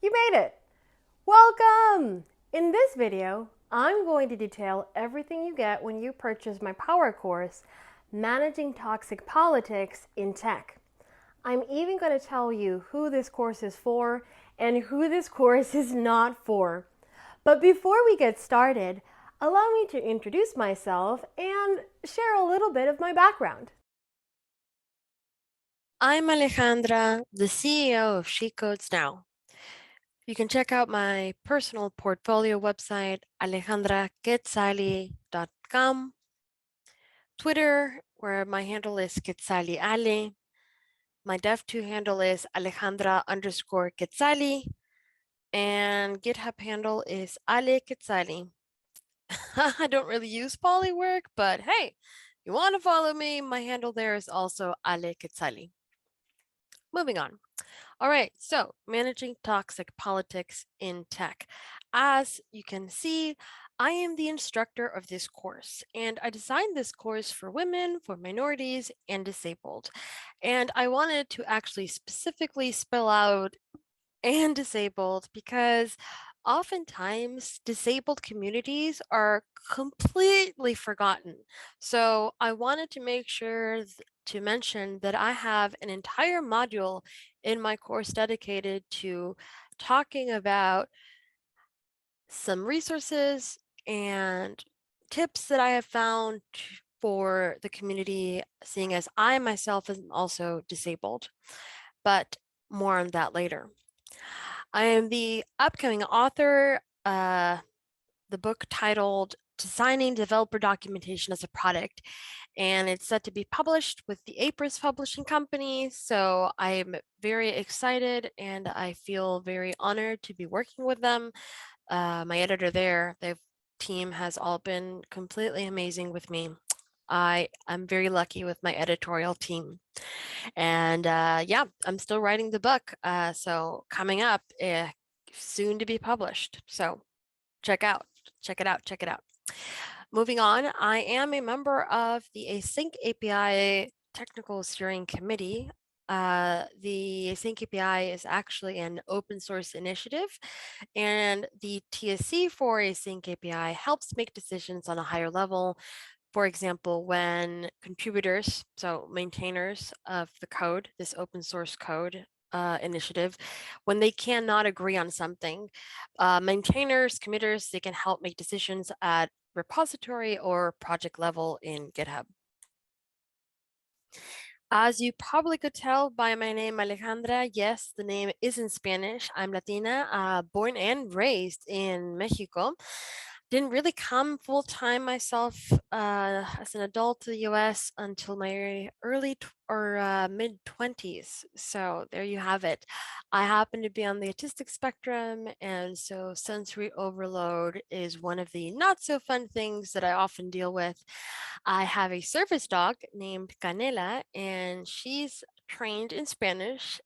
You made it! Welcome! In this video, I'm going to detail everything you get when you purchase my power course, Managing Toxic Politics in Tech. I'm even going to tell you who this course is for and who this course is not for. But before we get started, allow me to introduce myself and share a little bit of my background. I'm Alejandra, the CEO of She Codes Now. You can check out my personal portfolio website, alejandraquetzali.com, Twitter, where my handle is quetzaliale, my Dev2 handle is Alejandra_Quetzali, and GitHub handle is Ale Quetzali. I don't really use Polywork, but hey, you want to follow me, my handle there is also Ale Quetzali. Moving on. All right, so managing toxic politics in tech. As you can see, I am the instructor of this course, and I designed this course for women, for minorities, and disabled. And I wanted to actually specifically spell out and disabled because oftentimes disabled communities are completely forgotten. So I wanted to make sure to mention that I have an entire module in my course dedicated to talking about some resources and tips that I have found for the community, seeing as I myself am also disabled, but more on that later. I am the upcoming author, the book titled Designing Developer Documentation as a Product, and it's set to be published with the Apris Publishing Company. So I'm very excited and I feel very honored to be working with them. My editor there, the team has all been completely amazing with me. I'm very lucky with my editorial team. And yeah, I'm still writing the book. So coming up, soon to be published. So check it out, check it out. Moving on, I am a member of the Async API Technical Steering Committee. The Async API is actually an open source initiative, and the TSC for Async API helps make decisions on a higher level. For example, when contributors, so maintainers of the code, this open source code initiative, when they cannot agree on something, maintainers, committers, they can help make decisions at repository or project level in GitHub. As you probably could tell by my name, Alejandra, yes, the name is in Spanish. I'm Latina, born and raised in Mexico. Didn't really come full time myself as an adult to the US until my early or mid 20s. So there you have it. I happen to be on the autistic spectrum, and so sensory overload is one of the not so fun things that I often deal with. I have a service dog named Canela, and she's trained in Spanish.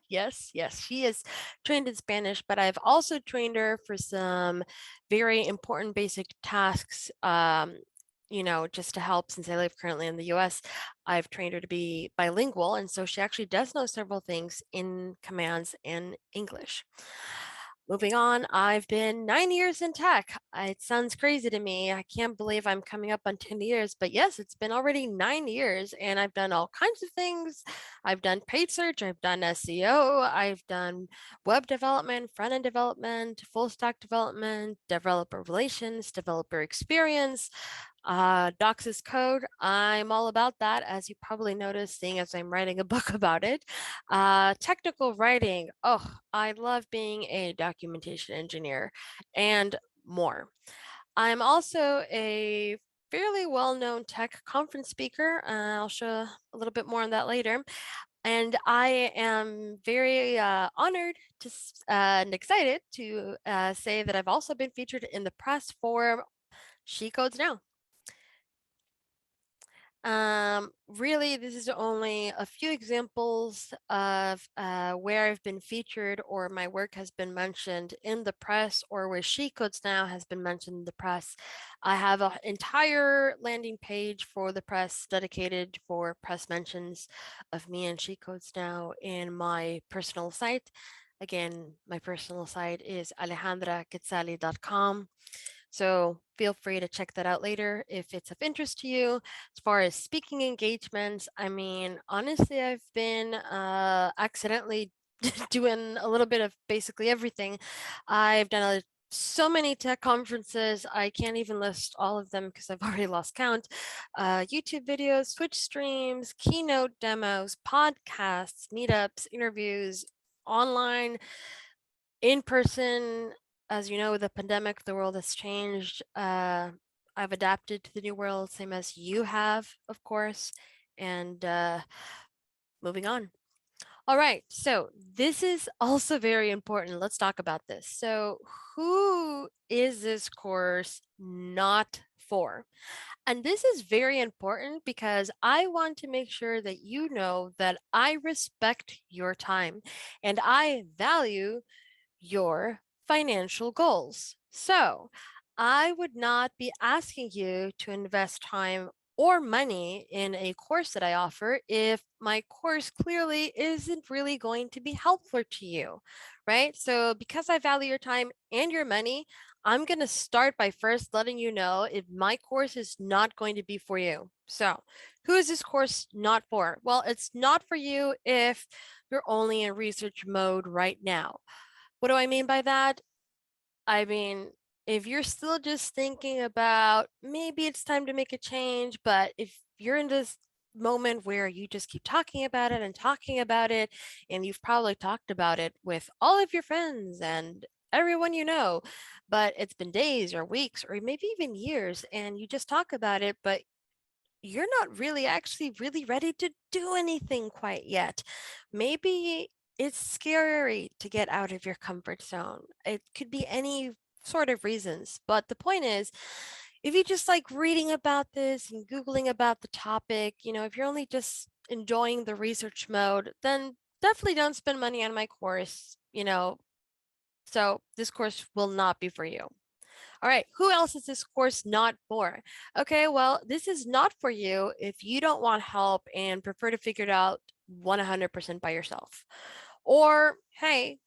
Yes, yes, she is trained in Spanish, but I've also trained her for some very important basic tasks. Just to help, since I live currently in the US, I've trained her to be bilingual. And so she actually does know several things in commands in English. Moving on, I've been 9 years in tech. It sounds crazy to me. I can't believe I'm coming up on 10 years, but yes, it's been already 9 years and I've done all kinds of things. I've done paid search, I've done SEO, I've done web development, front-end development, full stack development, developer relations, developer experience, docs as code. I'm all about that, as you probably noticed, seeing as I'm writing a book about it. Technical writing. Oh, I love being a documentation engineer and more. I'm also a fairly well-known tech conference speaker. I'll show a little bit more on that later. And I am very honored and excited to say that I've also been featured in the press for She Codes Now. Really, this is only a few examples of where I've been featured or my work has been mentioned in the press or where She Codes Now has been mentioned in the press. I have an entire landing page for the press dedicated for press mentions of me and She Codes Now in my personal site. Again, my personal site is alejandraquetzali.com. So feel free to check that out later if it's of interest to you. As far as speaking engagements, I mean, honestly, I've been accidentally doing a little bit of basically everything. I've done so many tech conferences. I can't even list all of them because I've already lost count. YouTube videos, Twitch streams, keynote demos, podcasts, meetups, interviews, online, in person. As you know, with the pandemic, the world has changed. I've adapted to the new world, same as you have, of course. And moving on. All right, so this is also very important. Let's talk about this. So, who is this course not for? And this is very important because I want to make sure that you know that I respect your time and I value your financial goals. So I would not be asking you to invest time or money in a course that I offer if my course clearly isn't really going to be helpful to you, right? So because I value your time and your money, I'm going to start by first letting you know if my course is not going to be for you. So who is this course not for? Well, it's not for you if you're only in research mode right now. What do I mean by that? I mean, if you're still just thinking about maybe it's time to make a change, but if you're in this moment where you just keep talking about it and talking about it, and you've probably talked about it with all of your friends and everyone you know, but it's been days or weeks or maybe even years, and you just talk about it, but you're not really actually really ready to do anything quite yet. Maybe it's scary to get out of your comfort zone. It could be any sort of reasons. But the point is, if you just like reading about this and Googling about the topic, if you're only just enjoying the research mode, then definitely don't spend money on my course. So this course will not be for you. All right, who else is this course not for? Okay, well, this is not for you if you don't want help and prefer to figure it out 100% by yourself. Or, hey,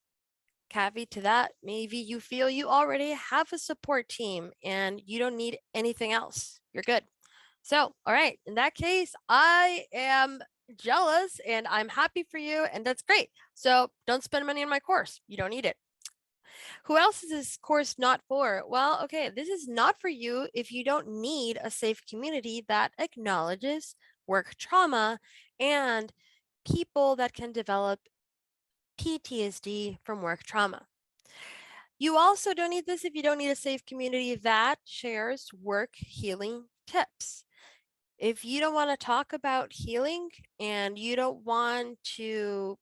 caveat to that, maybe you feel you already have a support team and you don't need anything else. You're good. So, all right, in that case, I am jealous and I'm happy for you, and that's great. So, don't spend money on my course. You don't need it. Who else is this course not for? Well, okay, this is not for you if you don't need a safe community that acknowledges work trauma and people that can develop PTSD from work trauma. You also don't need this if you don't need a safe community that shares work healing tips. If you don't want to talk about healing and you don't want to,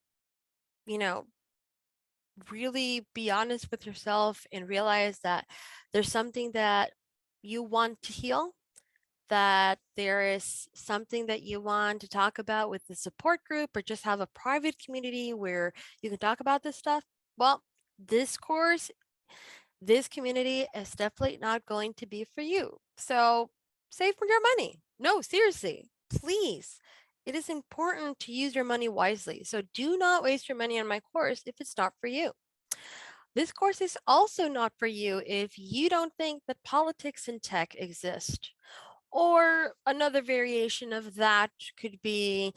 you know, really be honest with yourself and realize that there's something that you want to heal, that there is something that you want to talk about with the support group or just have a private community where you can talk about this stuff, well, this course, this community is definitely not going to be for you. So save for your money. No, seriously, please. It is important to use your money wisely. So do not waste your money on my course if it's not for you. This course is also not for you if you don't think that politics in tech exist. Or another variation of that could be,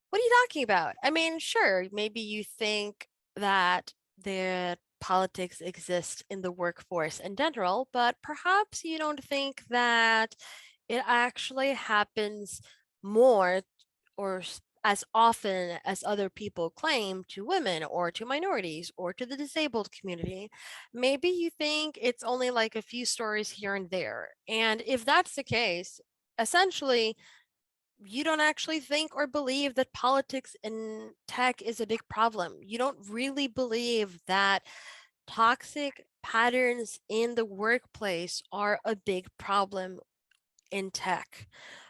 what are you talking about? I mean, sure, maybe you think that the politics exist in the workforce in general, but perhaps you don't think that it actually happens more or as often as other people claim to women or to minorities or to the disabled community. Maybe you think it's only like a few stories here and there. And if that's the case, essentially, you don't actually think or believe that politics in tech is a big problem. You don't really believe that toxic patterns in the workplace are a big problem in tech.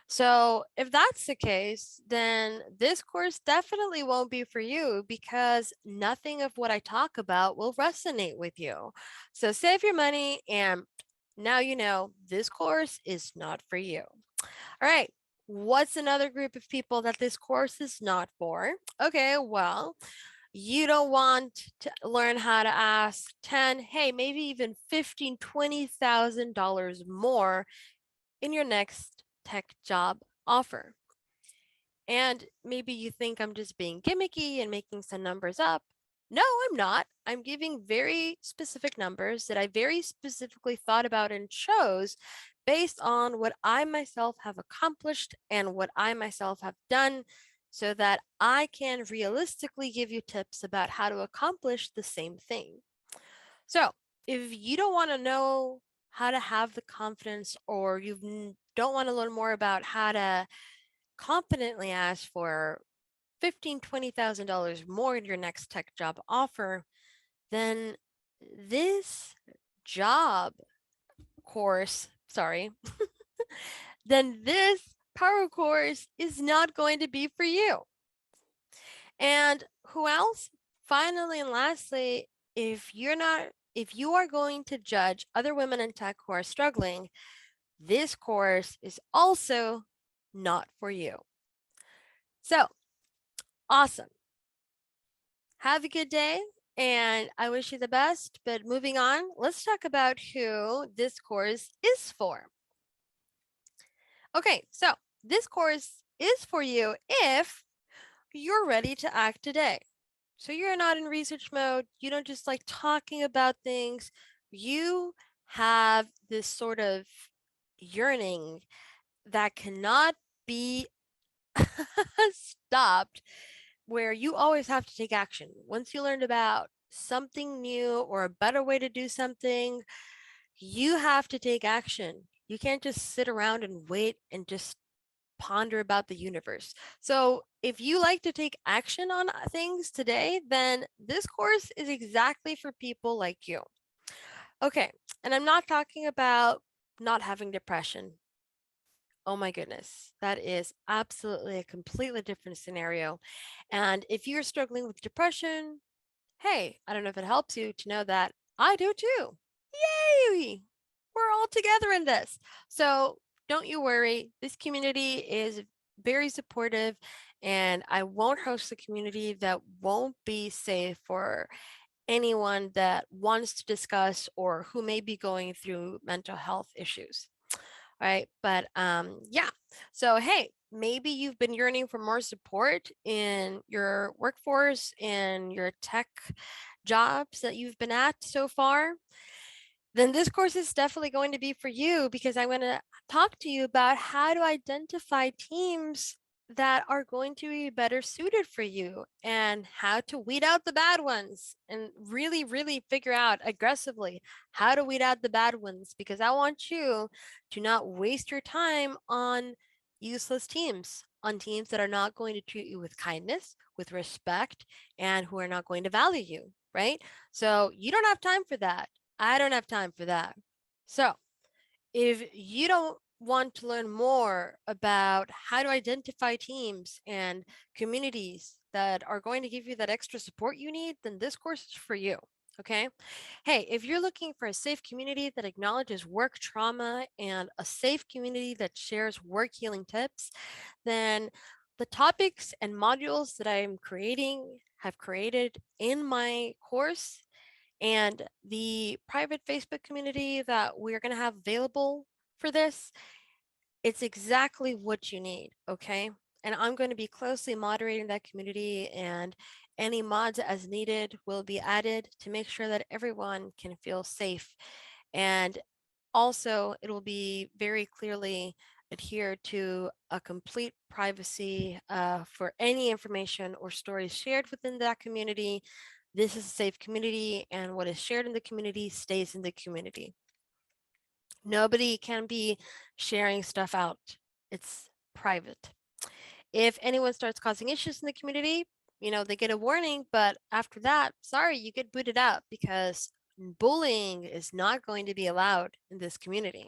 So if that's the case, then this course definitely won't be for you because nothing of what I talk about will resonate with you. So save your money, and now you know this course is not for you. All right. What's another group of people that this course is not for? Okay, well, You don't want to learn how to ask 10, hey, maybe even 15, $20,000 more in your next tech job offer. And maybe you think I'm just being gimmicky and making some numbers up. No, I'm not. I'm giving very specific numbers that I very specifically thought about and chose based on what I myself have accomplished and what I myself have done so that I can realistically give you tips about how to accomplish the same thing. So if you don't want to know how to have the confidence, or you don't want to learn more about how to confidently ask for $15,000, $20,000 more in your next tech job offer, then this job course, sorry, then this power course is not going to be for you. And who else? Finally and lastly, if you are going to judge other women in tech who are struggling, this course is also not for you. So awesome. Have a good day, and I wish you the best. But moving on, let's talk about who this course is for. Okay, so this course is for you if you're ready to act today. So you're not in research mode, you don't just like talking about things, you have this sort of yearning that cannot be stopped, where you always have to take action. Once you learned about something new or a better way to do something, you have to take action. You can't just sit around and wait and just ponder about the universe. So if you like to take action on things today, then this course is exactly for people like you. Okay, and I'm not talking about not having depression. Oh my goodness, that is absolutely a completely different scenario. And if you're struggling with depression, hey, I don't know if it helps you to know that I do too. Yay! We're all together in this. So don't you worry. This community is very supportive, and I won't host a community that won't be safe for anyone that wants to discuss or who may be going through mental health issues. All right. But yeah. So, hey, maybe you've been yearning for more support in your workforce, in your tech jobs that you've been at so far. Then this course is definitely going to be for you, because I'm going to talk to you about how to identify teams that are going to be better suited for you, and how to weed out the bad ones, and really, really figure out aggressively how to weed out the bad ones, because I want you to not waste your time on useless teams, on teams that are not going to treat you with kindness, with respect, and who are not going to value you, right? So you don't have time for that. I don't have time for that. So if you don't want to learn more about how to identify teams and communities that are going to give you that extra support you need, then this course is for you. Okay. Hey, if you're looking for a safe community that acknowledges work trauma and a safe community that shares work healing tips, then the topics and modules that I'm have created in my course, and the private Facebook community that we're going to have available for this, it's exactly what you need. Okay. And I'm going to be closely moderating that community, and any mods as needed will be added to make sure that everyone can feel safe. And also, it will be very clearly adhered to a complete privacy for any information or stories shared within that community. This is a safe community, and what is shared in the community stays in the community. Nobody can be sharing stuff out. It's private. If anyone starts causing issues in the community, they get a warning, but after that, sorry, you get booted out, because bullying is not going to be allowed in this community.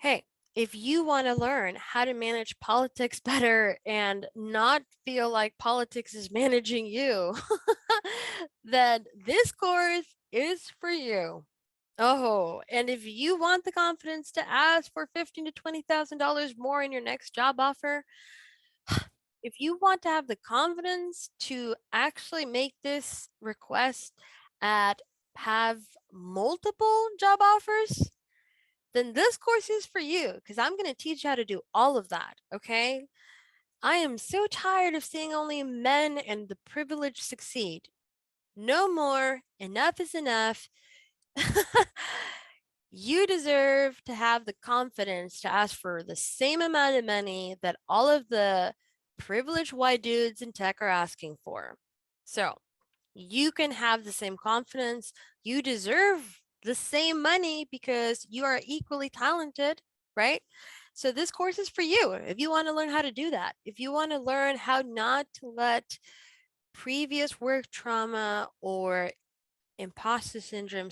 Hey, if you want to learn how to manage politics better and not feel like politics is managing you, then this course is for you. Oh, and if you want the confidence to ask for $15,000 to $20,000 more in your next job offer, If you want to have the confidence to actually make this request at have multiple job offers, then this course is for you because I'm going to teach you how to do all of that. Okay. I am so tired of seeing only men and the privileged succeed. No more. Enough is enough. You deserve to have the confidence to ask for the same amount of money that all of the privileged white dudes in tech are asking for. So you can have the same confidence. You deserve the same money because you are equally talented, right? So this course is for you. If you want to learn how to do that, if you want to learn how not to let previous work trauma or imposter syndrome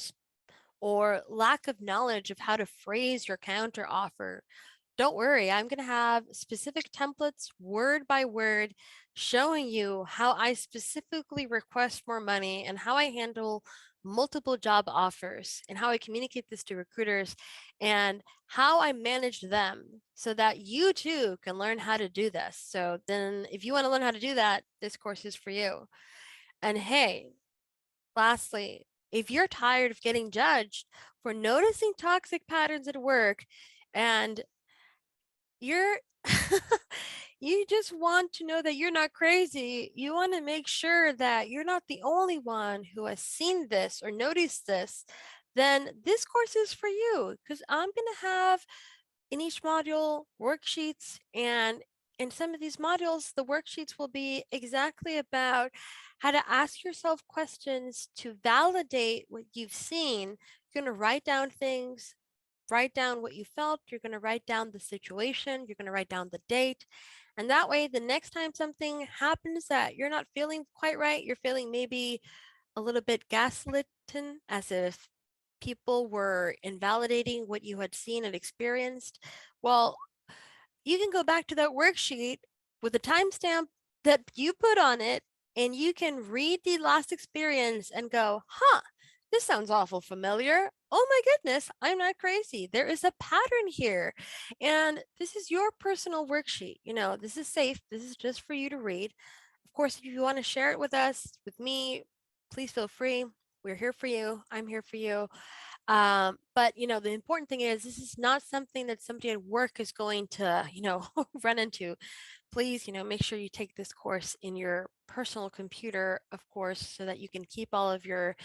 or lack of knowledge of how to phrase your counter offer, don't worry, I'm going to have specific templates word by word showing you how I specifically request more money and how I handle multiple job offers and how I communicate this to recruiters and how I manage them so that you too can learn how to do this. So then if you want to learn how to do that, this course is for you. And hey, lastly, if you're tired of getting judged for noticing toxic patterns at work and you're you just want to know that you're not crazy, you want to make sure that you're not the only one who has seen this or noticed this, then this course is for you because I'm going to have in each module worksheets, and in some of these modules the worksheets will be exactly about how to ask yourself questions to validate what you've seen. You're going to write down things, write down what you felt, you're going to write down the situation, you're going to write down the date, and that way the next time something happens that you're not feeling quite right, you're feeling maybe a little bit gaslit, as if people were invalidating what you had seen and experienced, well, you can go back to that worksheet with the timestamp that you put on it, and you can read the last experience and go, huh, this sounds awful familiar. Oh my goodness, I'm not crazy. There is a pattern here. And this is your personal worksheet. You know, this is safe. This is just for you to read. Of course, if you want to share it with us, with me, please feel free. We're here for you. I'm here for you. But you know, the important thing is this is not something that somebody at work is going to, you know, run into. Please, you know, make sure you take this course in your personal computer, of course, so that you can keep all of your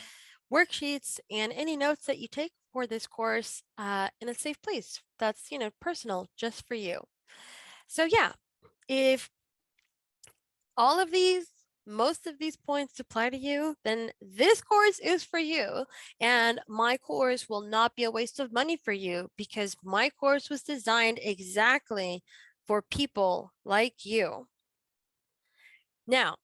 worksheets and any notes that you take for this course in a safe place. That's, you know, personal just for you. So yeah, if all of these, most of these points apply to you, then this course is for you. And my course will not be a waste of money for you because my course was designed exactly for people like you. Now,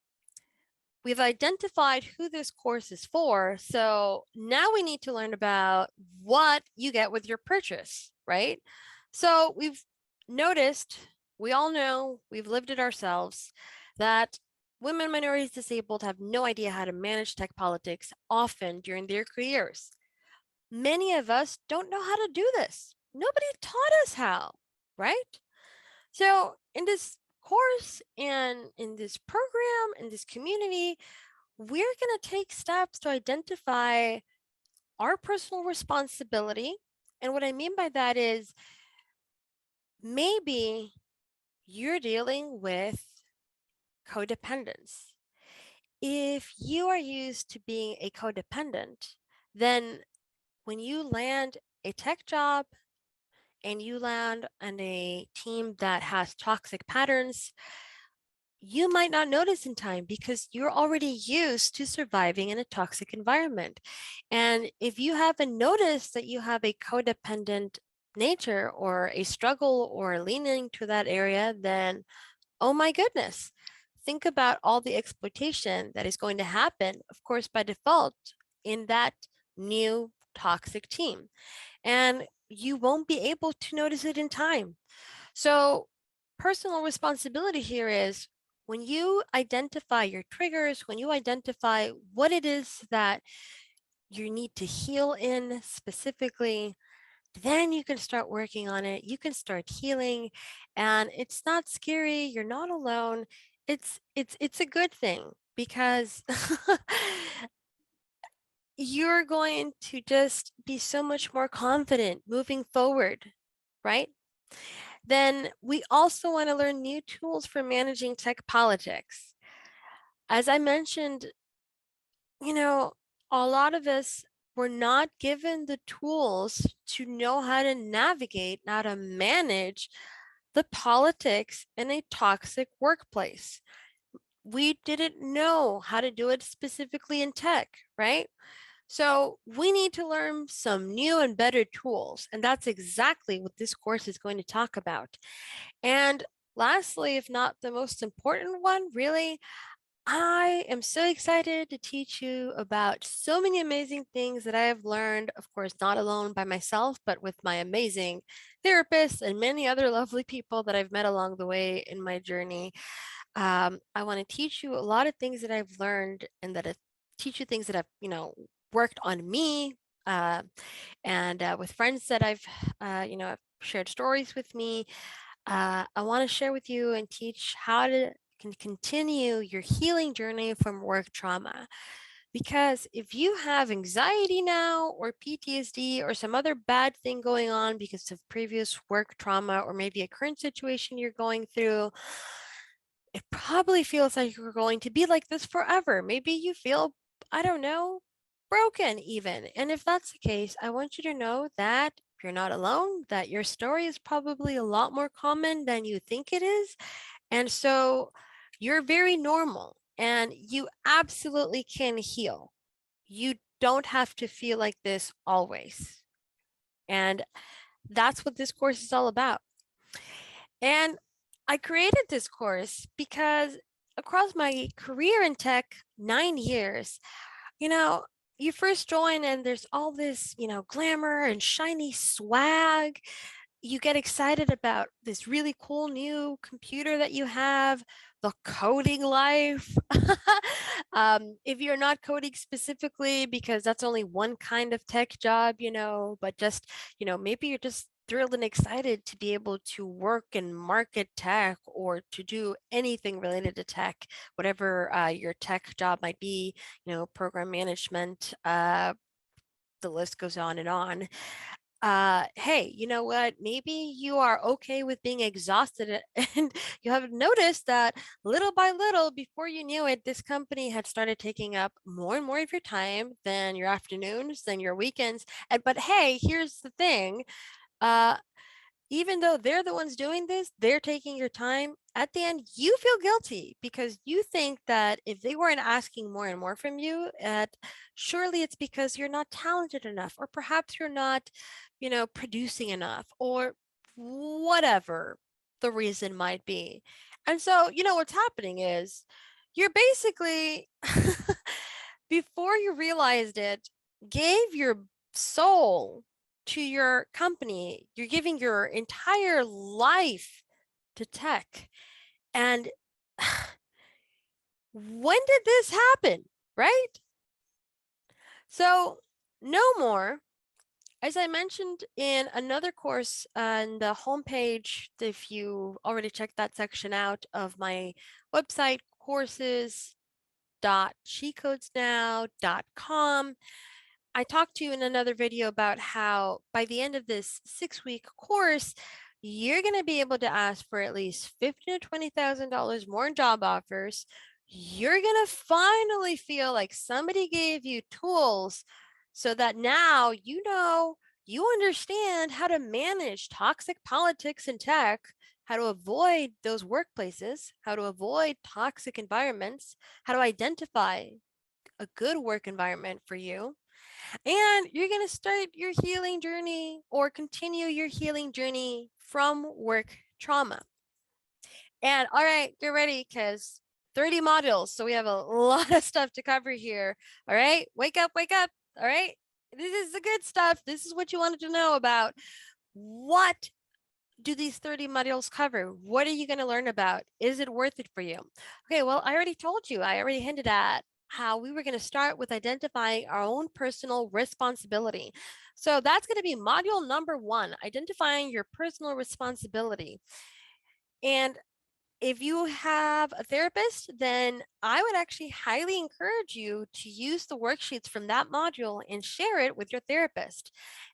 we've identified who this course is for. So now we need to learn about what you get with your purchase, right? So we've noticed, we all know, we've lived it ourselves, that women, minorities, disabled have no idea how to manage tech politics often during their careers. Many of us don't know how to do this. Nobody taught us how, right? So in this course and in this program, in this community, we're going to take steps to identify our personal responsibility. And what I mean by that is maybe you're dealing with codependence. If you are used to being a codependent, then when you land a tech job and you land on a team that has toxic patterns, you might not notice in time because you're already used to surviving in a toxic environment. And if you haven't noticed that you have a codependent nature or a struggle or leaning to that area, then oh my goodness, think about all the exploitation that is going to happen, of course, by default in that new toxic team. And you won't be able to notice it in time. So personal responsibility here is when you identify your triggers, when you identify what it is that you need to heal in specifically, then you can start working on it. You can start healing, and it's not scary. You're not alone. it's a good thing because you're going to just be so much more confident moving forward, right? Then we also want to learn new tools for managing tech politics. As I mentioned, you know, a lot of us were not given the tools to know how to navigate, how to manage the politics in a toxic workplace. We didn't know how to do it specifically in tech, right? So we need to learn some new and better tools. And that's exactly what this course is going to talk about. And lastly, if not the most important one, really, I am so excited to teach you about so many amazing things that I have learned, of course, not alone by myself, but with my amazing therapists and many other lovely people that I've met along the way in my journey. I want to teach you a lot of things that I've learned and teach you things that I've, worked on me and with friends that I've shared stories with me. I want to share with you and teach how to can continue your healing journey from work trauma. Because if you have anxiety now, or PTSD, or some other bad thing going on because of previous work trauma, or maybe a current situation you're going through, it probably feels like you're going to be like this forever. Maybe you feel, I don't know, broken even. And if that's the case, I want you to know that you're not alone, that your story is probably a lot more common than you think it is. And so you're very normal and you absolutely can heal. You don't have to feel like this always. And that's what this course is all about. And I created this course because across my career in tech, 9 years, you know, you first join and there's all this, glamour and shiny swag. You get excited about this really cool new computer that you have, the coding life. If you're not coding specifically, because that's only one kind of tech job, but just, maybe you're just thrilled and excited to be able to work and market tech or to do anything related to tech, whatever your tech job might be, program management, the list goes on and on. Hey, you know what? Maybe you are okay with being exhausted and you have noticed that little by little, before you knew it, this company had started taking up more and more of your time than your afternoons, than your weekends. And but hey, here's the thing. Uh, even though they're the ones doing this, they're taking your time. At the end, you feel guilty because you think that if they weren't asking more and more from you, surely it's because you're not talented enough, or perhaps you're not, producing enough, or whatever the reason might be. And so, what's happening is you're basically, before you realized it, gave your soul to your company. You're giving your entire life to tech. And when did this happen? Right? So, no more. As I mentioned in another course on the homepage, if you already checked that section out of my website, courses.cheatcodesnow.com, I talked to you in another video about how by the end of this 6-week course, you're going to be able to ask for at least $15,000 to $20,000 more in job offers. You're going to finally feel like somebody gave you tools so that now you understand how to manage toxic politics in tech, how to avoid those workplaces, how to avoid toxic environments, how to identify a good work environment for you. And you're going to start your healing journey or continue your healing journey from work trauma. And all right, get ready because 30 modules. So we have a lot of stuff to cover here. All right, wake up, wake up. All right, this is the good stuff. This is what you wanted to know about. What do these 30 modules cover? What are you going to learn about? Is it worth it for you? Okay, well, I already told you, I already hinted at how we were going to start with identifying our own personal responsibility. So that's going to be module number 1, identifying your personal responsibility. And If you have a therapist, then I would actually highly encourage you to use the worksheets from that module and share it with your therapist.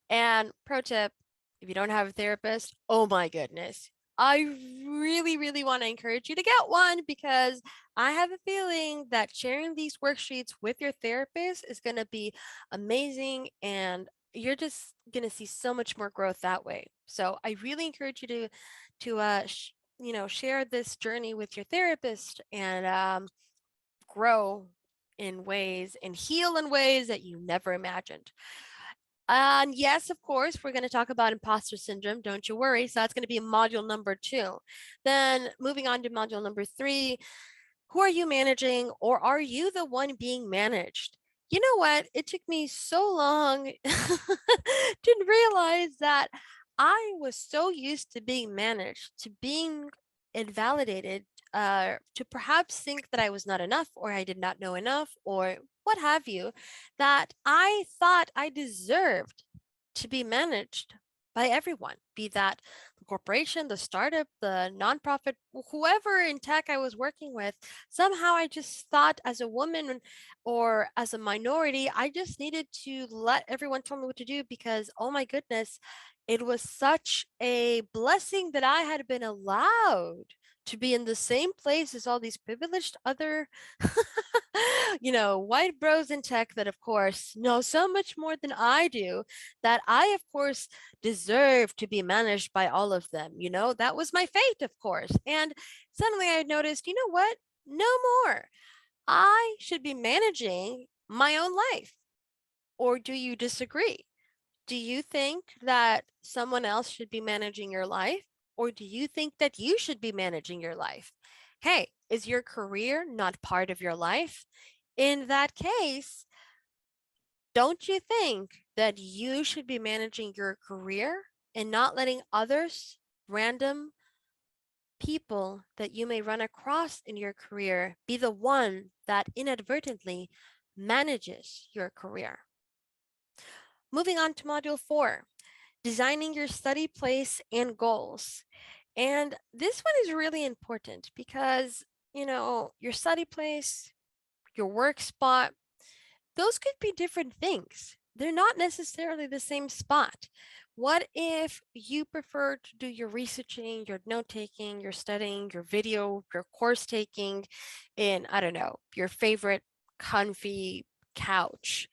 And pro tip, if you don't have a therapist, oh my goodness, I really, really want to encourage you to get one, because I have a feeling that sharing these worksheets with your therapist is going to be amazing, and you're just going to see so much more growth that way. So I really encourage you to share this journey with your therapist, and grow in ways and heal in ways that you never imagined. And yes, of course, we're going to talk about imposter syndrome. Don't you worry. So that's going to be module number 2. Then moving on to module number 3, who are you managing, or are you the one being managed? You know what? It took me so long to realize that I was so used to being managed, to being invalidated, to perhaps think that I was not enough, or I did not know enough, or what have you, that I thought I deserved to be managed by everyone, be that the corporation, the startup, the nonprofit, whoever in tech I was working with. Somehow I just thought, as a woman or as a minority, I just needed to let everyone tell me what to do, because, oh my goodness, it was such a blessing that I had been allowed to be in the same place as all these privileged other white bros in tech that, of course, know so much more than I do, that I, of course, deserve to be managed by all of them. That was my fate, of course. And suddenly I noticed, you know what? No more. I should be managing my own life. Or do you disagree? Do you think that someone else should be managing your life? Or do you think that you should be managing your life? Hey, is your career not part of your life? In that case, don't you think that you should be managing your career and not letting others, random people that you may run across in your career, be the one that inadvertently manages your career? Moving on to module 4, designing your study place and goals. And this one is really important because, your study place, your work spot, those could be different things. They're not necessarily the same spot. What if you prefer to do your researching, your note taking, your studying, your video, your course taking in, I don't know, your favorite comfy couch?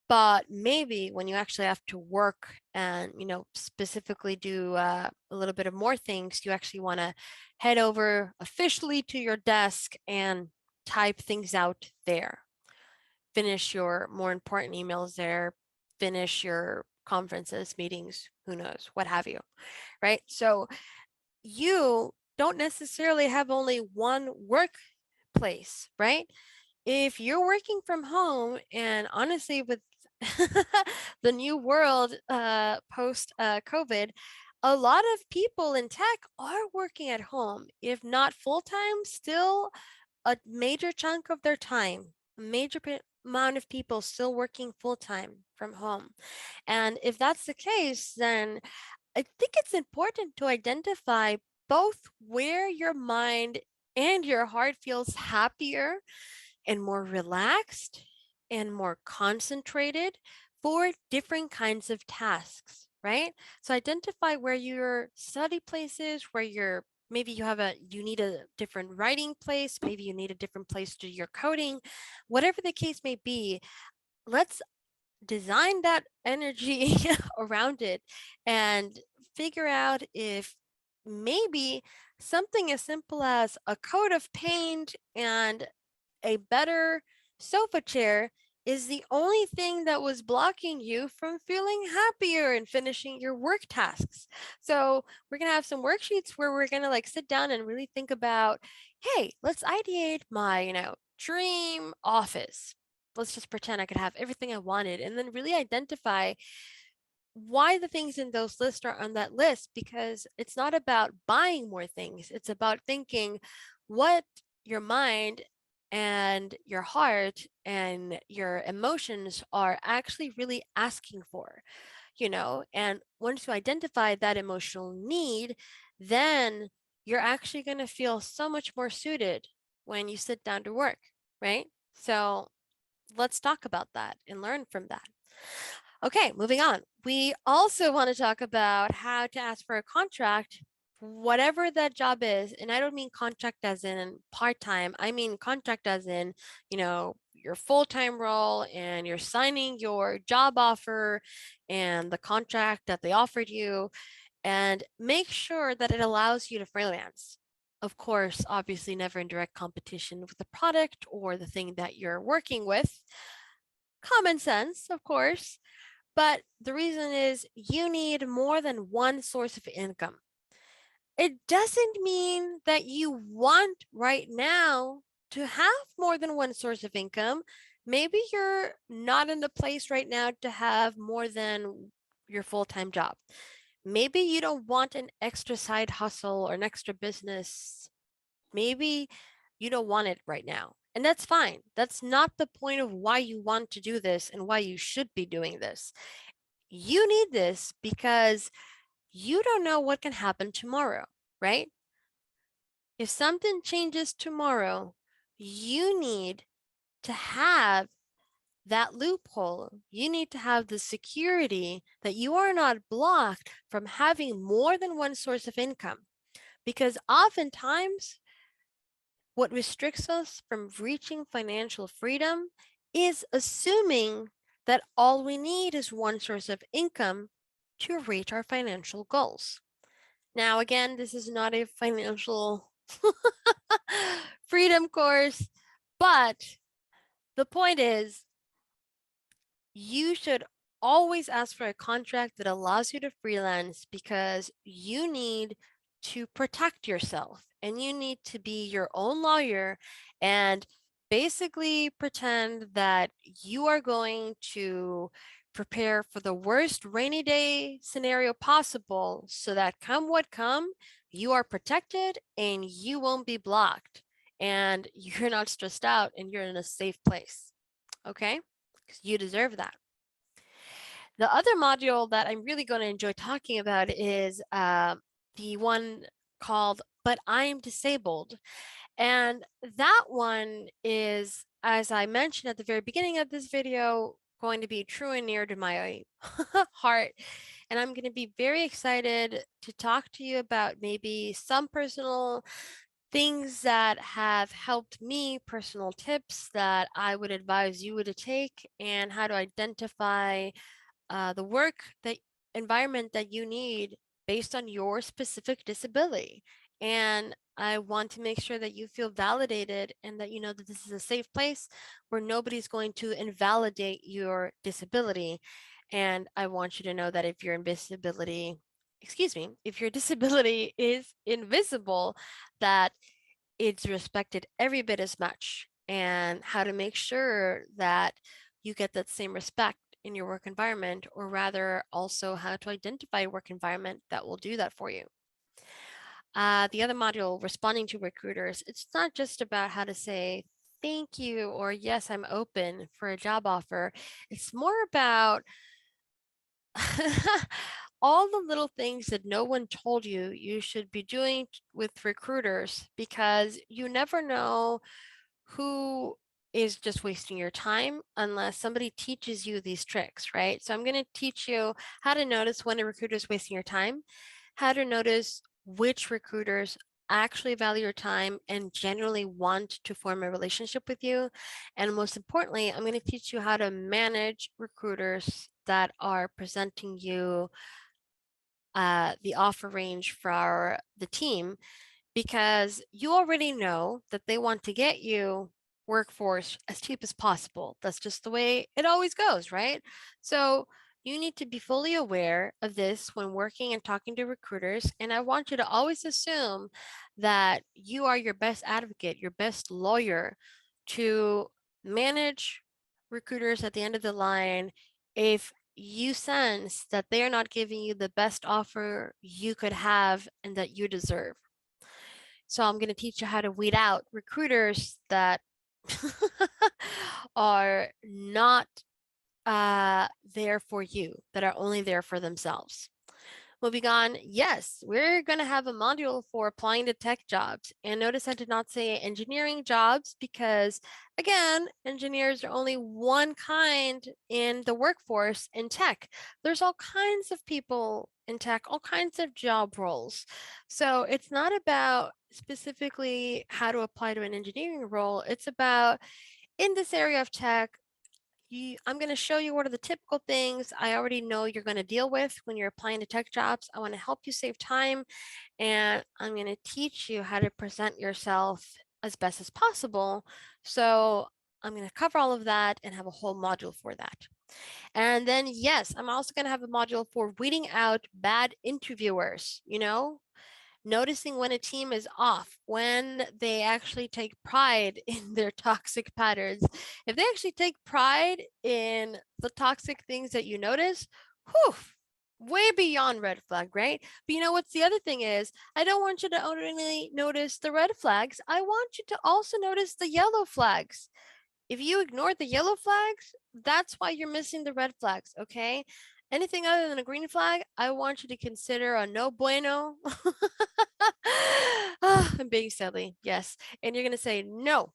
But maybe when you actually have to work and, specifically do a little bit of more things, you actually want to head over officially to your desk and type things out there, finish your more important emails there, finish your conferences, meetings, who knows, what have you, right? So you don't necessarily have only one workplace, right? If you're working from home, and honestly, with the new world post COVID, a lot of people in tech are working at home, if not full time, still a major chunk of their time, a major amount of people still working full time from home. And if that's the case, then I think it's important to identify both where your mind and your heart feels happier and more relaxed and more concentrated for different kinds of tasks, right? So identify where your study place is, where you're maybe you need a different writing place, maybe you need a different place to do your coding, whatever the case may be. Let's design that energy around it and figure out if maybe something as simple as a coat of paint and a better sofa chair is the only thing that was blocking you from feeling happier and finishing your work tasks. So we're going to have some worksheets where we're going to sit down and really think about, hey, let's ideate my, dream office. Let's just pretend I could have everything I wanted, and then really identify why the things in those lists are on that list, because it's not about buying more things. It's about thinking what your mind and your heart and your emotions are actually really asking for, and once you identify that emotional need, then you're actually going to feel so much more suited when you sit down to work, right? So let's talk about that and learn from that. Okay, moving on. We also want to talk about how to ask for a contract, whatever that job is. And I don't mean contract as in part-time. I mean contract as in, your full-time role, and you're signing your job offer and the contract that they offered you, and make sure that it allows you to freelance. Of course, obviously never in direct competition with the product or the thing that you're working with. Common sense, of course. But the reason is you need more than one source of income. It doesn't mean that you want right now to have more than one source of income. Maybe you're not in the place right now to have more than your full-time job. Maybe you don't want an extra side hustle or an extra business. Maybe you don't want it right now. And that's fine. That's not the point of why you want to do this and why you should be doing this. You need this because you don't know what can happen tomorrow, right? If something changes tomorrow, you need to have that loophole. You need to have the security that you are not blocked from having more than one source of income. Because oftentimes, what restricts us from reaching financial freedom is assuming that all we need is one source of income to reach our financial goals. Now, again, this is not a financial freedom course, but the point is you should always ask for a contract that allows you to freelance because you need to protect yourself and you need to be your own lawyer and basically pretend that you are going to prepare for the worst rainy day scenario possible so that come what come, you are protected and you won't be blocked and you're not stressed out and you're in a safe place. Okay? Because you deserve that. The other module that I'm really going to enjoy talking about is the one called But I'm Disabled. And that one is, as I mentioned at the very beginning of this video, going to be true and near to my heart. And I'm going to be very excited to talk to you about maybe some personal things that have helped me, personal tips that I would advise you to take, and how to identify the work that environment that you need based on your specific disability. And I want to make sure that you feel validated and that you know that this is a safe place where nobody's going to invalidate your disability. And I want you to know that if your if your disability is invisible, that it's respected every bit as much, and how to make sure that you get that same respect in your work environment, or rather also how to identify a work environment that will do that for you. The other module, responding to recruiters, it's not just about how to say thank you or yes, I'm open for a job offer. It's more about all the little things that no one told you you should be doing with recruiters, because you never know who is just wasting your time unless somebody teaches you these tricks, right? So I'm going to teach you how to notice when a recruiter is wasting your time, how to notice which recruiters actually value your time and genuinely want to form a relationship with you. And most importantly, I'm going to teach you how to manage recruiters that are presenting you the offer range for the team, because you already know that they want to get you workforce as cheap as possible. That's just the way it always goes, right? So you need to be fully aware of this when working and talking to recruiters. And I want you to always assume that you are your best advocate, your best lawyer to manage recruiters at the end of the line if you sense that they are not giving you the best offer you could have and that you deserve. So I'm going to teach you how to weed out recruiters that are not there for you, that are only there for themselves. Moving on, yes, we're going to have a module for applying to tech jobs. And notice I did not say engineering jobs because, again, engineers are only one kind in the workforce in tech. There's all kinds of people in tech, all kinds of job roles. So it's not about specifically how to apply to an engineering role. It's about in this area of tech, I'm going to show you what are the typical things I already know you're going to deal with when you're applying to tech jobs. I want to help you save time, and I'm going to teach you how to present yourself as best as possible. So I'm going to cover all of that and have a whole module for that. And then, yes, I'm also going to have a module for weeding out bad interviewers, noticing when a team is off, when they actually take pride in their toxic patterns. If they actually take pride in the toxic things that you notice, whew, way beyond red flag, right? But you know what's the other thing is, I don't want you to only notice the red flags. I want you to also notice the yellow flags. If you ignore the yellow flags, that's why you're missing the red flags, okay? Anything other than a green flag, I want you to consider a no bueno. I'm being silly, yes. And you're going to say no.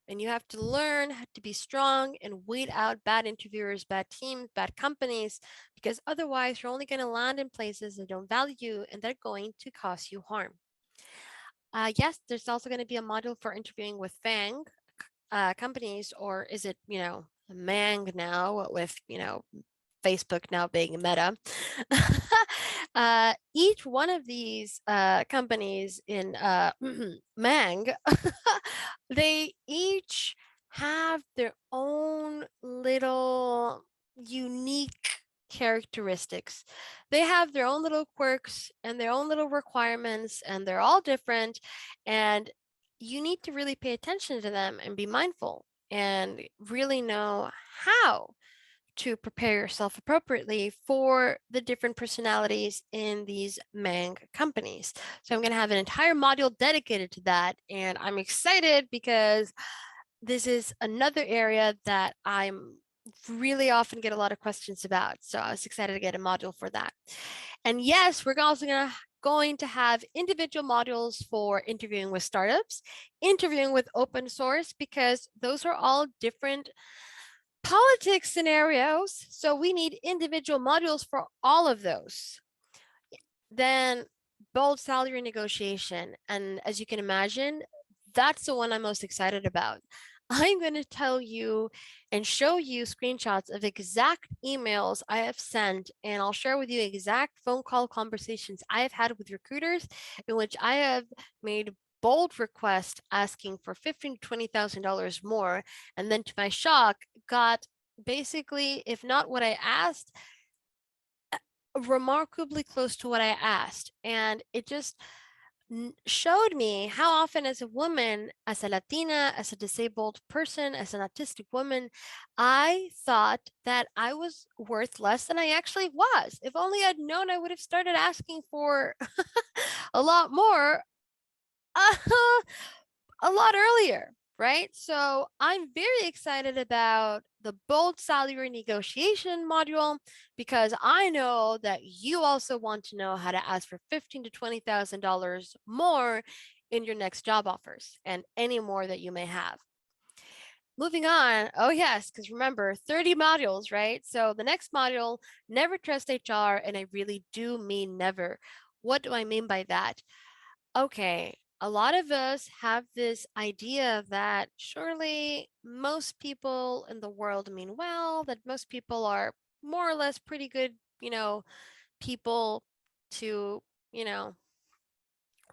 And you have to learn how to be strong and weed out bad interviewers, bad teams, bad companies, because otherwise you're only going to land in places that don't value you and they're going to cause you harm. Yes, there's also going to be a module for interviewing with FANG companies, or is it, Mang now with, Facebook now being Meta. Each one of these companies in Mang, they each have their own little unique characteristics. They have their own little quirks and their own little requirements, and they're all different. And you need to really pay attention to them and be mindful and really know how to prepare yourself appropriately for the different personalities in these Mang companies. So I'm going to have an entire module dedicated to that. And I'm excited because this is another area that I'm really often get a lot of questions about. So I was excited to get a module for that. And yes, we're also going to have individual modules for interviewing with startups, interviewing with open source, because those are all different politics scenarios. So we need individual modules for all of those. Then bold salary negotiation. And as you can imagine, that's the one I'm most excited about. I'm going to tell you and show you screenshots of exact emails I have sent, and I'll share with you exact phone call conversations I have had with recruiters in which I have made bold requests asking for $15,000 to $20,000 more, and then to my shock, got basically, if not what I asked, remarkably close to what I asked. And it just showed me how often, as a woman, as a Latina, as a disabled person, as an autistic woman, I thought that I was worth less than I actually was. If only I'd known, I would have started asking for a lot more a lot earlier, right? So I'm very excited about the bold salary negotiation module because I know that you also want to know how to ask for $15,000 to $20,000 more in your next job offers and any more that you may have. Moving on, oh yes, because remember, 30 modules, right? So the next module, never trust HR, and I really do mean never. What do I mean by that? Okay, a lot of us have this idea that surely most people in the world mean well, that most people are more or less pretty good, people to,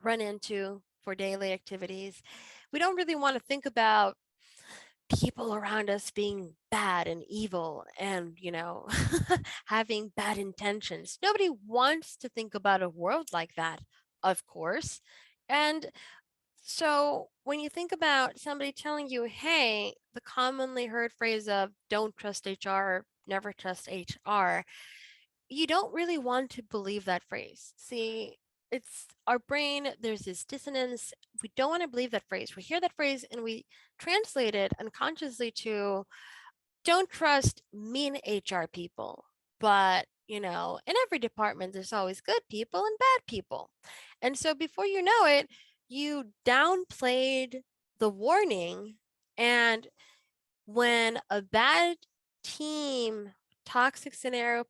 run into for daily activities. We don't really want to think about people around us being bad and evil and, having bad intentions. Nobody wants to think about a world like that, of course. And so when you think about somebody telling you, hey, the commonly heard phrase of don't trust HR, never trust HR, you don't really want to believe that phrase. See, it's our brain, there's this dissonance. We don't want to believe that phrase. We hear that phrase and we translate it unconsciously to don't trust mean HR people. But in every department, there's always good people and bad people. And so before you know it, you downplayed the warning. And when a bad team toxic scenario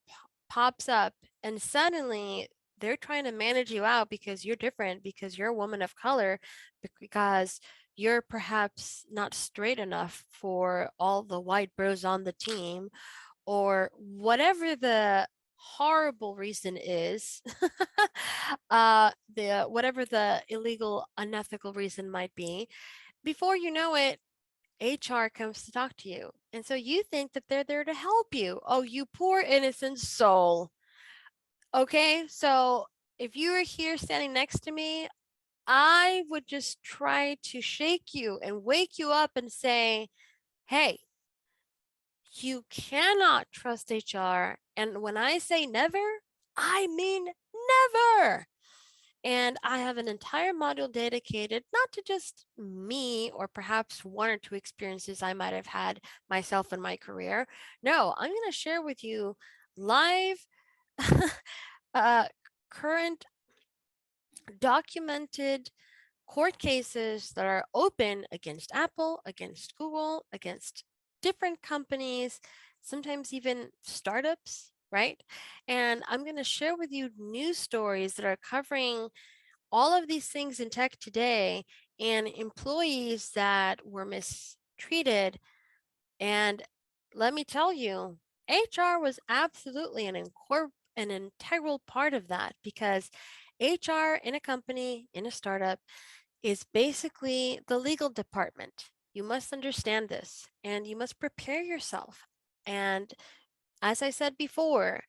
pops up and suddenly they're trying to manage you out because you're different, because you're a woman of color, because you're perhaps not straight enough for all the white bros on the team, or whatever the horrible reason is, the whatever the illegal, unethical reason might be, before you know it, HR comes to talk to you. And so you think that they're there to help you. Oh, you poor innocent soul. Okay, so if you were here standing next to me, I would just try to shake you and wake you up and say, hey, you cannot trust HR. And when I say never, I mean never. And I have an entire module dedicated not to just me or perhaps one or two experiences I might have had myself in my career. No, I'm going to share with you live, uh, current documented court cases that are open against Apple, against Google, against different companies, sometimes even startups, right? And I'm going to share with you news stories that are covering all of these things in tech today and employees that were mistreated. And let me tell you, HR was absolutely an integral part of that, because HR in a company, in a startup, is basically the legal department. You must understand this and you must prepare yourself. And as I said before,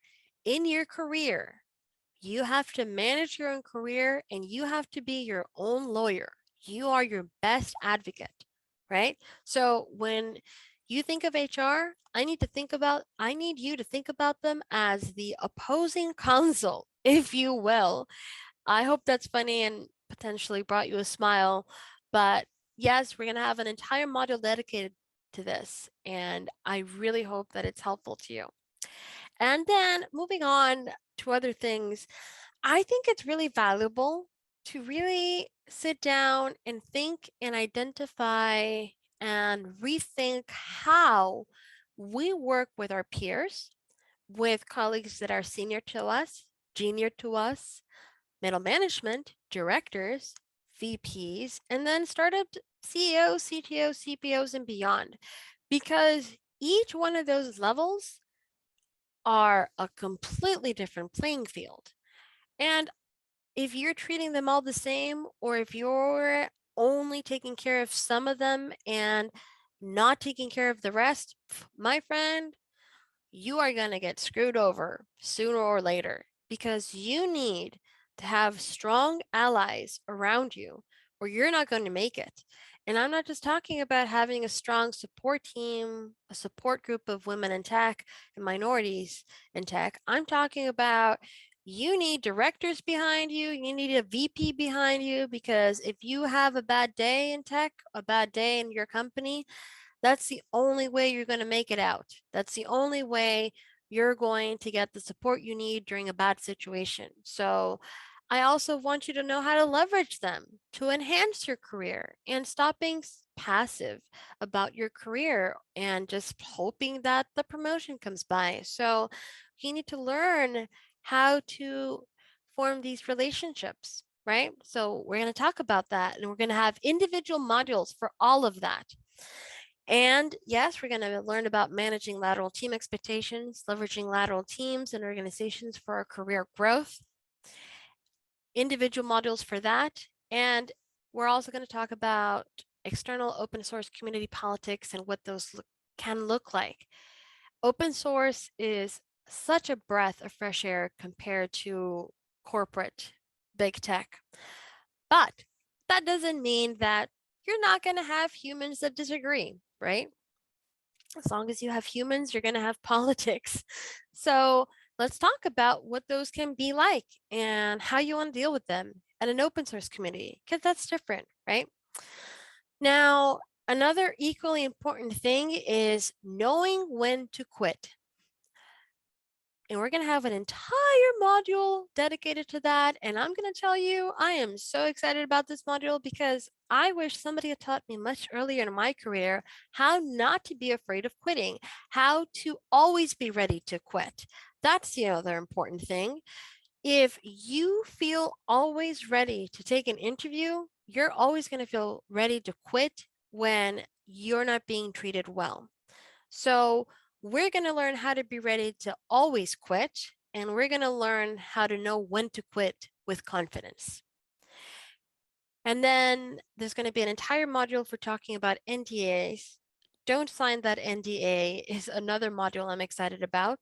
in your career, you have to manage your own career and you have to be your own lawyer. You are your best advocate, right? So when you think of HR, I need you to think about them as the opposing counsel, if you will. I hope that's funny and potentially brought you a smile. But yes, we're going to have an entire module dedicated to this. And I really hope that it's helpful to you. And then moving on to other things, I think it's really valuable to really sit down and think and identify and rethink how we work with our peers, with colleagues that are senior to us, junior to us, middle management, directors, VPs, and then startup CEOs, CTOs, CPOs, and beyond. Because each one of those levels are a completely different playing field. And if you're treating them all the same, or if you're only taking care of some of them and not taking care of the rest, my friend, you are going to get screwed over sooner or later, because you need to have strong allies around you or you're not going to make it. And I'm not just talking about having a strong support team, a support group of women in tech and minorities in tech. I'm talking about you need directors behind you, you need a VP behind you, because if you have a bad day in tech, a bad day in your company, that's the only way you're going to make it out. That's the only way you're going to get the support you need during a bad situation. So I also want you to know how to leverage them to enhance your career and stop being passive about your career and just hoping that the promotion comes by. So you need to learn how to form these relationships, right? So we're going to talk about that, and we're going to have individual modules for all of that. And yes, we're going to learn about managing lateral team expectations, leveraging lateral teams and organizations for our career growth, individual modules for that. And we're also going to talk about external open source community politics and what those can look like. Open source is such a breath of fresh air compared to corporate big tech. But that doesn't mean that you're not going to have humans that disagree, right? As long as you have humans, you're going to have politics. So let's talk about what those can be like and how you want to deal with them at an open source community, because that's different, right? Now, another equally important thing is knowing when to quit. And we're going to have an entire module dedicated to that. And I'm going to tell you, I am so excited about this module because I wish somebody had taught me much earlier in my career how not to be afraid of quitting, how to always be ready to quit. That's the other important thing. If you feel always ready to take an interview, you're always going to feel ready to quit when you're not being treated well. So we're going to learn how to be ready to always quit, and we're going to learn how to know when to quit with confidence. And then there's going to be an entire module for talking about NDAs. Don't sign that NDA is another module I'm excited about.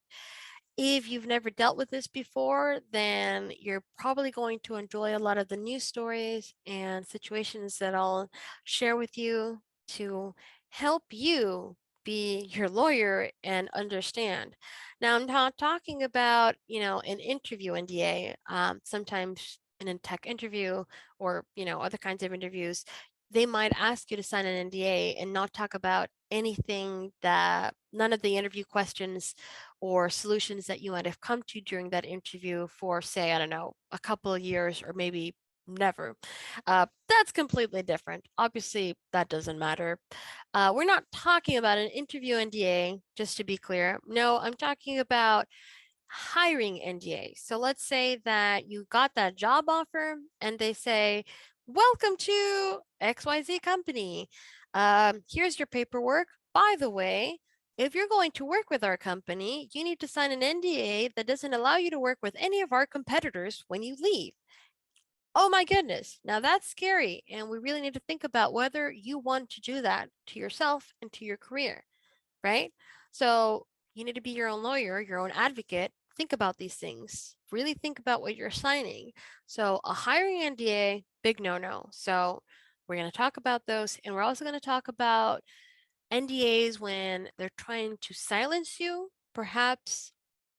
If you've never dealt with this before, then you're probably going to enjoy a lot of the news stories and situations that I'll share with you to help you be your lawyer and understand. Now, I'm not talking about, an interview NDA. Sometimes in a tech interview or, other kinds of interviews, they might ask you to sign an NDA and not talk about anything that none of the interview questions or solutions that you might have come to during that interview for, say, I don't know, a couple of years or maybe never. That's completely different. Obviously, that doesn't matter. We're not talking about an interview NDA, just to be clear. No, I'm talking about hiring NDA. So let's say that you got that job offer and they say, welcome to XYZ company. Here's your paperwork. By the way, if you're going to work with our company, you need to sign an NDA that doesn't allow you to work with any of our competitors when you leave. Oh my goodness. Now that's scary. And we really need to think about whether you want to do that to yourself and to your career, right? So you need to be your own lawyer, your own advocate. Think about these things. Really think about what you're signing. So a hiring NDA, big no-no. So we're going to talk about those. And we're also going to talk about NDAs when they're trying to silence you. Perhaps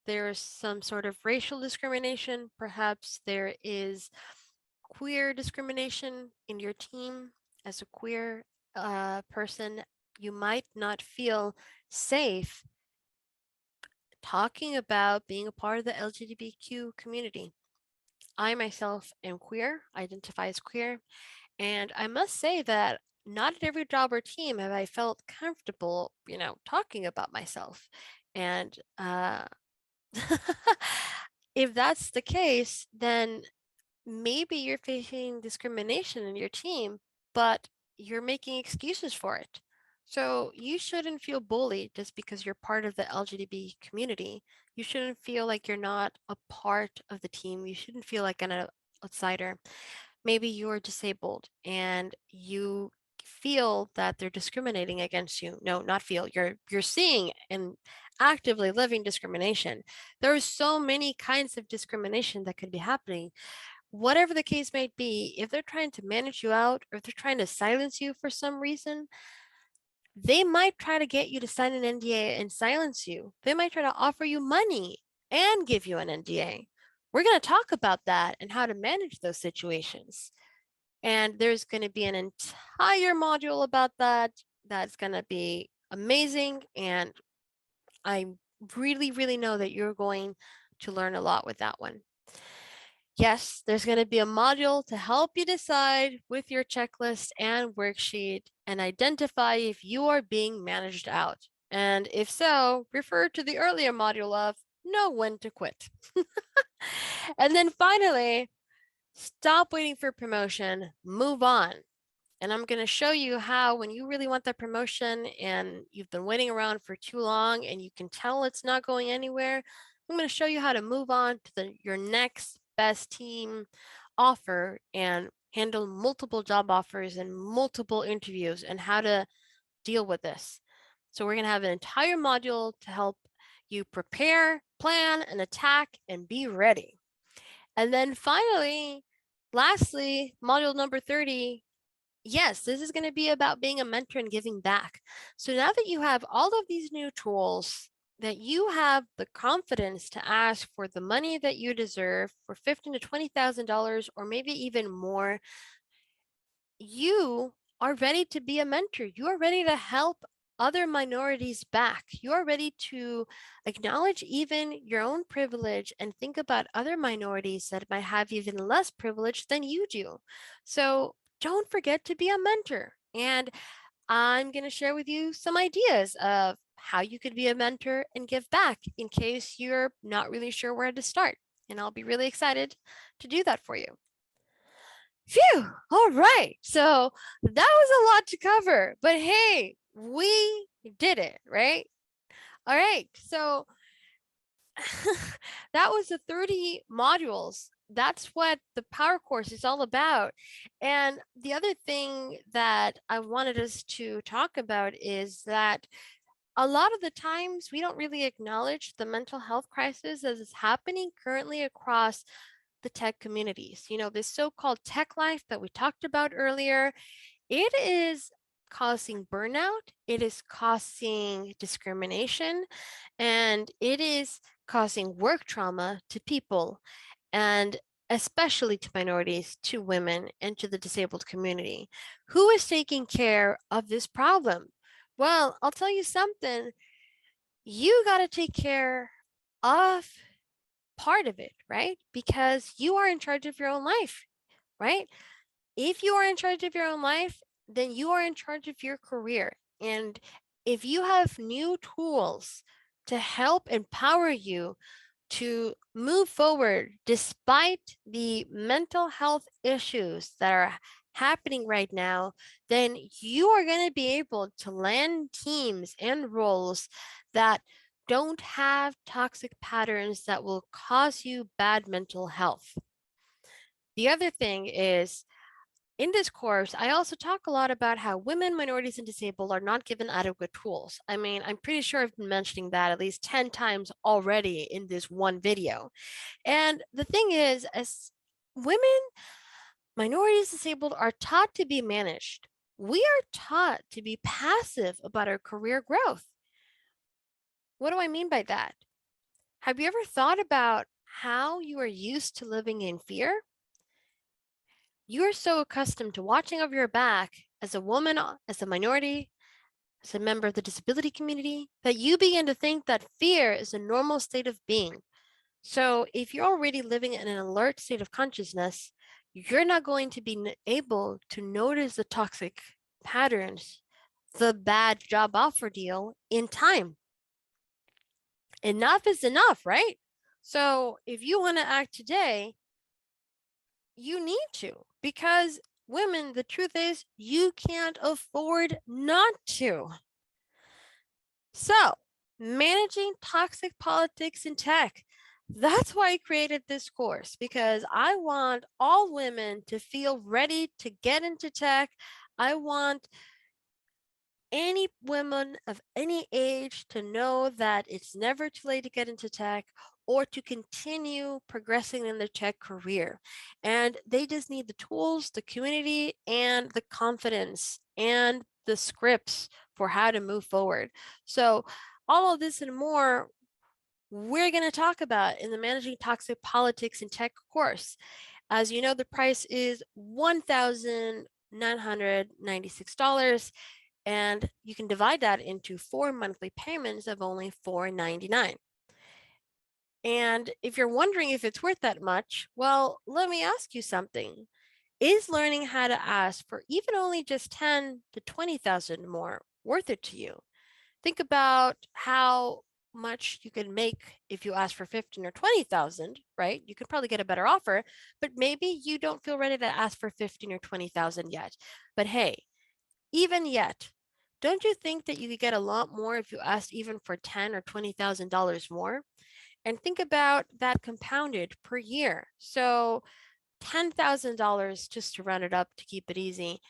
there's some sort of racial discrimination. Perhaps there is queer discrimination in your team. As a queer person, you might not feel safe talking about being a part of the LGBTQ community. I myself am queer, identify as queer, and I must say that not at every job or team have I felt comfortable, talking about myself. And if that's the case, then maybe you're facing discrimination in your team, but you're making excuses for it. So you shouldn't feel bullied just because you're part of the LGBT community. You shouldn't feel like you're not a part of the team. You shouldn't feel like an outsider. Maybe you're disabled and you feel that they're discriminating against you. No, not feel. You're seeing and actively living discrimination. There are so many kinds of discrimination that could be happening. Whatever the case may be, if they're trying to manage you out or if they're trying to silence you for some reason, they might try to get you to sign an NDA and silence you. They might try to offer you money and give you an NDA. We're going to talk about that and how to manage those situations. And there's going to be an entire module about that. That's going to be amazing. And I really, really know that you're going to learn a lot with that one. Yes, there's going to be a module to help you decide with your checklist and worksheet and identify if you are being managed out. And if so, refer to the earlier module of know when to quit. And then finally, stop waiting for promotion, move on. And I'm going to show you how when you really want that promotion and you've been waiting around for too long and you can tell it's not going anywhere, I'm going to show you how to move on to your next best team offer and handle multiple job offers and multiple interviews and how to deal with this. So we're going to have an entire module to help you prepare, plan, and attack and be ready. And then finally, lastly, module number 30, yes, this is going to be about being a mentor and giving back. So now that you have all of these new tools, that you have the confidence to ask for the money that you deserve for $15,000 to $20,000 or maybe even more, you are ready to be a mentor. You are ready to help other minorities back. You are ready to acknowledge even your own privilege and think about other minorities that might have even less privilege than you do. So don't forget to be a mentor. And I'm going to share with you some ideas of how you could be a mentor and give back in case you're not really sure where to start. And I'll be really excited to do that for you. Phew, all right. So that was a lot to cover, but hey, we did it, right? All right. So that was the 30 modules. That's what the Power Course is all about. And the other thing that I wanted us to talk about is that a lot of the times we don't really acknowledge the mental health crisis as is happening currently across the tech communities. You know, this so-called tech life that we talked about earlier, it is causing burnout, it is causing discrimination, and it is causing work trauma to people, and especially to minorities, to women, and to the disabled community. Who is taking care of this problem? Well, I'll tell you something. You got to take care of part of it, right? Because you are in charge of your own life, right? If you are in charge of your own life, then you are in charge of your career. And if you have new tools to help empower you to move forward despite the mental health issues that are happening right now, then you are going to be able to land teams and roles that don't have toxic patterns that will cause you bad mental health. The other thing is, in this course, I also talk a lot about how women, minorities, and disabled are not given adequate tools. I mean, I'm pretty sure I've been mentioning that at least 10 times already in this one video. And the thing is, as women, minorities, disabled are taught to be managed. We are taught to be passive about our career growth. What do I mean by that? Have you ever thought about how you are used to living in fear? You're so accustomed to watching over your back as a woman, as a minority, as a member of the disability community, that you begin to think that fear is a normal state of being. So if you're already living in an alert state of consciousness, you're not going to be able to notice the toxic patterns, the bad job offer deal in time. Enough is enough, right? So if you want to act today, you need to, because women, the truth is, you can't afford not to. So, managing toxic politics in tech. That's why I created this course, because I want all women to feel ready to get into tech. I want any women of any age to know that it's never too late to get into tech or to continue progressing in their tech career. And they just need the tools, the community, and the confidence and the scripts for how to move forward. So all of this and more, we're going to talk about in the Managing Toxic Politics in Tech course. As you know, the price is $1,996, and you can divide that into 4 monthly payments of only $499. And if you're wondering if it's worth that much, well, let me ask you something. Is learning how to ask for even only just 10 to 20,000 more worth it to you? Think about how much you can make if you ask for 15 or 20,000, right? You could probably get a better offer, but maybe you don't feel ready to ask for 15 or 20,000 yet. But hey, even yet, don't you think that you could get a lot more if you asked even for 10 or $20,000 more? And think about that compounded per year. So $10,000 just to round it up to keep it easy.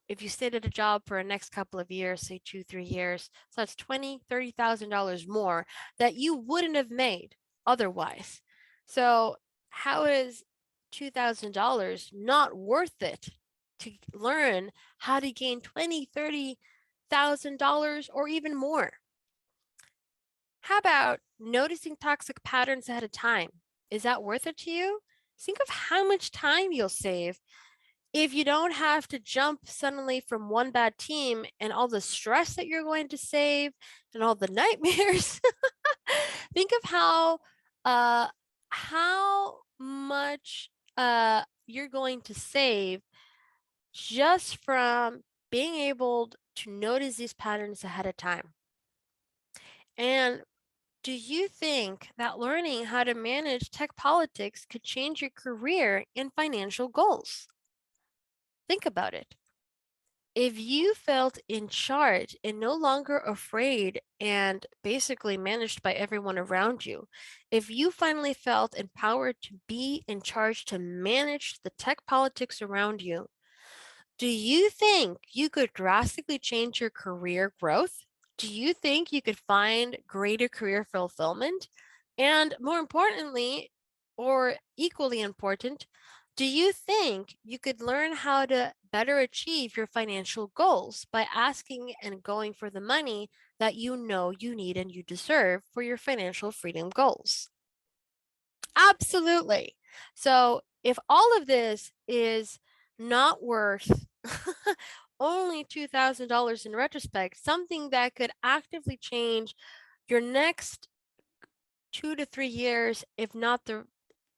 If you stayed at a job for the next couple of years, say 2, 3 years, so that's $20,000, $30,000 more that you wouldn't have made otherwise. So how is $2,000 not worth it to learn how to gain $20,000, $30,000 or even more? How about noticing toxic patterns ahead of time? Is that worth it to you? Think of how much time you'll save if you don't have to jump suddenly from one bad team and all the stress that you're going to save and all the nightmares, think of uh how much you're going to save just from being able to notice these patterns ahead of time. And do you think that learning how to manage tech politics could change your career and financial goals? Think about it. If you felt in charge and no longer afraid and basically managed by everyone around you, if you finally felt empowered to be in charge to manage the tech politics around you, do you think you could drastically change your career growth? Do you think you could find greater career fulfillment? And more importantly, or equally important, do you think you could learn how to better achieve your financial goals by asking and going for the money that you know you need and you deserve for your financial freedom goals? Absolutely. So if all of this is not worth only $2,000 in retrospect, something that could actively change your next 2 to 3 years, if not the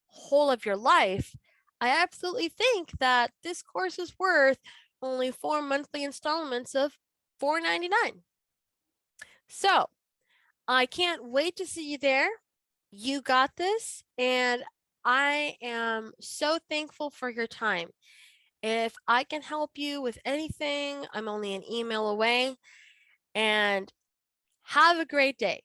whole of your life, I absolutely think that this course is worth only 4 monthly installments of $4.99. So I can't wait to see you there. You got this, and I am so thankful for your time. If I can help you with anything, I'm only an email away. And have a great day.